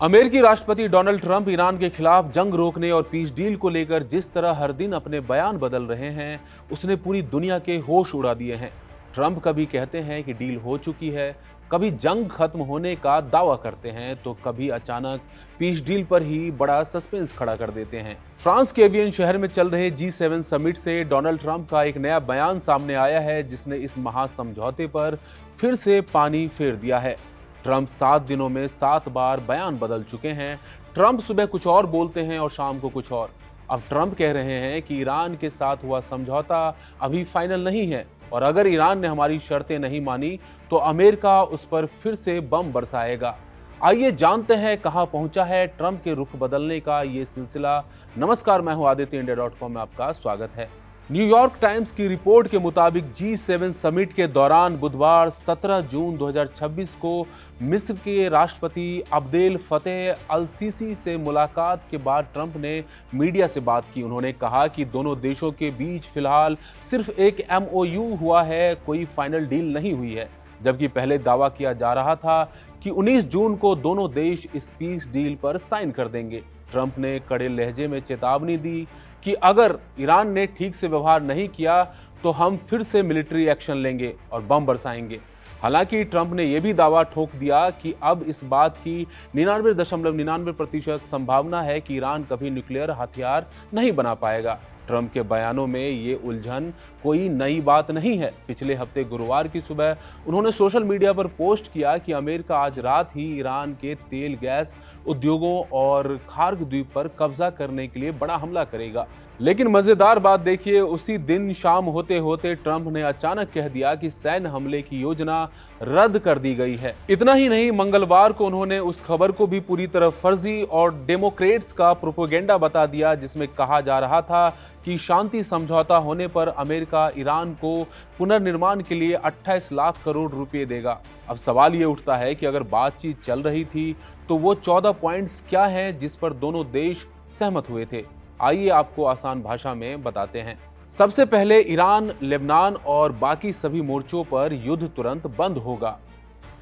अमेरिकी राष्ट्रपति Donald Trump Iran के खिलाफ जंग रोकने और पीस डील को लेकर जिस तरह हर दिन अपने बयान बदल रहे हैं, उसने पूरी दुनिया के होश उड़ा दिए हैं। ट्रंप कभी कहते हैं कि डील हो चुकी है, कभी जंग खत्म होने का दावा करते हैं, तो कभी अचानक पीस डील पर ही बड़ा सस्पेंस खड़ा कर देते हैं। फ्रांस के एवियन शहर में चल रहे G7 समिट से डोनाल्ड ट्रंप का एक नया बयान सामने आया है, जिसने इस महासमझौते पर फिर से पानी फेर दिया है। ट्रंप 7 दिनों में 7 बार बयान बदल चुके हैं। ट्रंप सुबह कुछ और बोलते हैं और शाम को कुछ और। अब ट्रंप कह रहे हैं कि ईरान के साथ हुआ समझौता अभी फाइनल नहीं है और अगर ईरान ने हमारी शर्तें नहीं मानी तो अमेरिका उस पर फिर से बम बरसाएगा। आइए जानते हैं कहां पहुंचा है ट्रंप के रुख बदलने का ये सिलसिला। नमस्कार, मैं हूं आदित्य, इंडिया.com में आपका स्वागत है। न्यूयॉर्क टाइम्स की रिपोर्ट के मुताबिक G7 समिट के दौरान बुधवार 17 जून 2026 को मिस्र के राष्ट्रपति अब्देल फतेह अल सीसी से मुलाकात के बाद ट्रंप ने मीडिया से बात की। उन्होंने कहा कि दोनों देशों के बीच फिलहाल सिर्फ एक MOU हुआ है, कोई फाइनल डील नहीं हुई है। जबकि पहले दावा किया जा रहा था कि 19 जून को दोनों देश इस पीस डील पर साइन कर देंगे। ट्रंप ने कड़े लहजे में चेतावनी दी कि अगर ईरान ने ठीक से व्यवहार नहीं किया तो हम फिर से मिलिट्री एक्शन लेंगे और बम बरसाएंगे। हालांकि ट्रंप ने यह भी दावा ठोक दिया कि अब इस बात की 99.99% संभावना है कि ईरान कभी न्यूक्लियर हथियार नहीं बना पाएगा। ट्रंप के बयानों में ये उलझन कोई नई बात नहीं है। पिछले हफ्ते गुरुवार की सुबह उन्होंने सोशल मीडिया पर पोस्ट किया कि अमेरिका आज रात ही ईरान के तेल गैस उद्योगों और खार्ग द्वीप पर कब्जा करने के लिए बड़ा हमला करेगा। लेकिन मजेदार बात देखिए, उसी दिन शाम होते होते ट्रंप ने अचानक कह दिया कि सैन्य हमले की योजना रद्द कर दी गई है। इतना ही नहीं, मंगलवार को उन्होंने उस खबर को भी पूरी तरह फर्जी और डेमोक्रेट्स का प्रोपेगेंडा बता दिया, जिसमें कहा जा रहा था कि शांति समझौता होने पर अमेरिका ईरान को पुनर्निर्माण के लिए 28 लाख करोड़ रुपए देगा। अब सवाल ये उठता है कि अगर बातचीत चल रही थी तो वो 14 पॉइंट्स क्या हैं जिस पर दोनों देश सहमत हुए थे। आइए आपको आसान भाषा में बताते हैं। सबसे पहले, ईरान, लेबनान और बाकी सभी मोर्चों पर युद्ध तुरंत बंद होगा।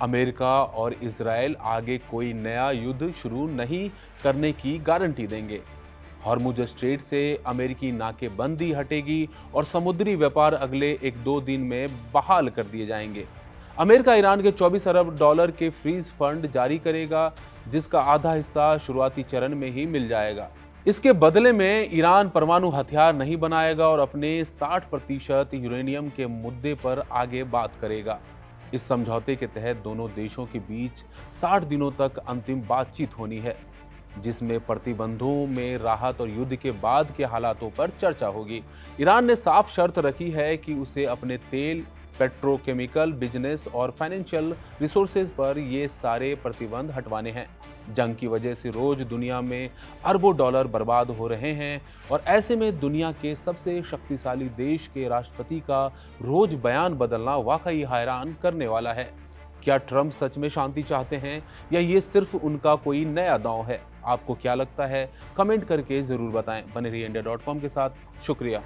अमेरिका और इजराइल आगे कोई नया युद्ध शुरू नहीं करने की गारंटी देंगे। हॉर्मुज स्ट्रेट से अमेरिकी नाकेबंदी हटेगी और समुद्री व्यापार अगले 1-2 दिन में बहाल कर दिए जाएंगे। अमेरिका ईरान के 24 अरब डॉलर के फ्रीज फंड जारी करेगा, जिसका आधा हिस्सा शुरुआती चरण में ही मिल जाएगा। इसके बदले में ईरान परमाणु हथियार नहीं बनाएगा और अपने 60% यूरेनियम के मुद्दे पर आगे बात करेगा। इस समझौते के तहत दोनों देशों के बीच 60 दिनों तक अंतिम बातचीत होनी है, जिसमें प्रतिबंधों में राहत और युद्ध के बाद के हालातों पर चर्चा होगी। ईरान ने साफ शर्त रखी है कि उसे अपने तेल, पेट्रोकेमिकल बिजनेस और फाइनेंशियल रिसोर्सेज पर ये सारे प्रतिबंध हटवाने हैं। जंग की वजह से रोज दुनिया में अरबों डॉलर बर्बाद हो रहे हैं और ऐसे में दुनिया के सबसे शक्तिशाली देश के राष्ट्रपति का रोज बयान बदलना वाकई हैरान करने वाला है। क्या ट्रंप सच में शांति चाहते हैं या ये सिर्फ उनका कोई नया दांव है? आपको क्या लगता है? कमेंट करके जरूर बताएं। बने रहिए इंडिया.com के साथ। शुक्रिया।